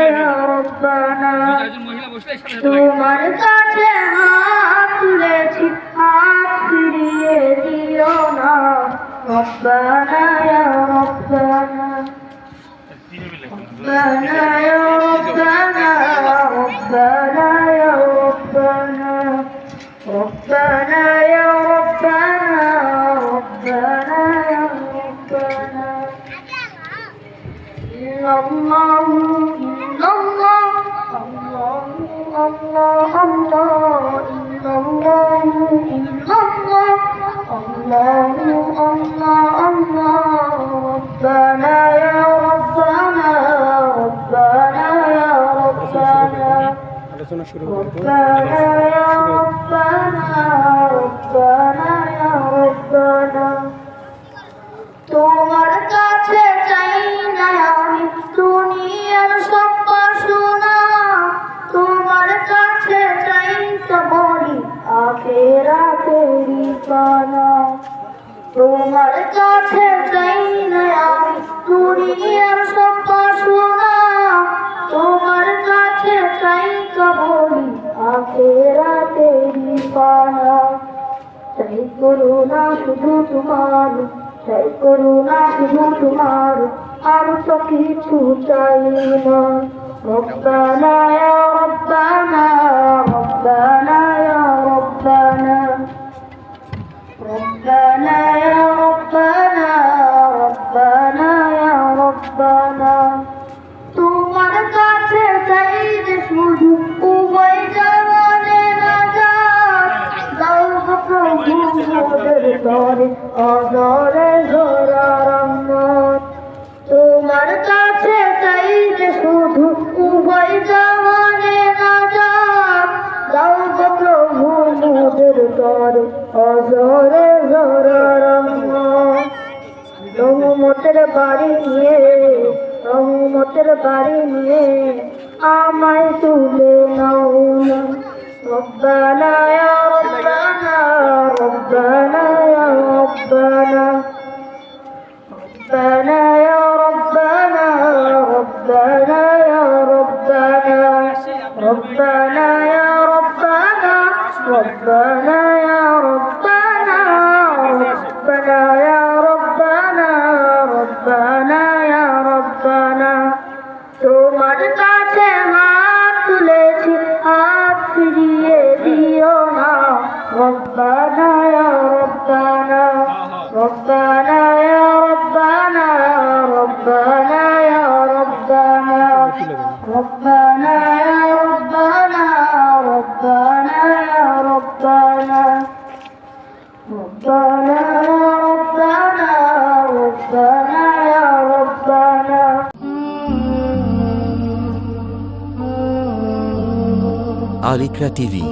ইয়া রব্বানা তোমার কাছে হাত তুলেছি হাত ফিরিয়ে দিও না রব্বানা ইয়া রব্বানা ربنا يا ربنا ربنا يا ربنا ربنا يا ربنا ربنا يا ربنا إلا الله إلا الله الله الله الله إلا الله إلا الله الله الله الله ربنا يا ربنا ربنا يا ربنا ربنا يا ربنا ربنا يا ربنا তোমার কাছে চাই না আমি দুনিয়ার সব বাসনা তোমার কাছে চাই তো বলি আখিরাতেরই পানা তোমার কাছে চাই না আমি দুনিয়ার সব বাসনা তোমার কাছে চাই তো বলি আখিরাতেরই পানা চাই করুণা শুধু তোমার চাই করুণা শুধু তোমার আর তো কিছু চাই না রব্বানা ইয়া রব্বানা রব্বানা ইয়া রব্বানা রব্বানা ইয়া রব্বানা রব্বানা ইয়া রব্বানা তোমার কাছে চাই যে শুধু উভয় জাহানে নাজাত দাও প্রভু মোদের তরে অজরে ঝরা রহমত তোমার কাছে চাই যে শুধু উভয় জাহানে নাজাত দাও প্রভু মোদের তরে অজরে ঝরা রহমত রহমতের বাড়ি নিয়ে রহমতের বাড়ি নিয়ে আমায় তুলে নাও না রব্বানা ইয়া রব্বানা রব্বানা ইয়া রব্বানা ربنا يا ربنا ربنا يا ربنا ربنا يا ربنا ربنا يا ربنا ربنا يا ربنا ربنا يا ربنا তোমার কাছে হাত তুলেছি হাত ফিরিয়ে দিও না রব্বানা ইয়া রব্বানা ربنا يا ربنا ربنا يا ربنا ربنا يا ربنا ربنا يا ربنا ربنا يا ربنا ربنا يا ربنا আল ইকরা টিভি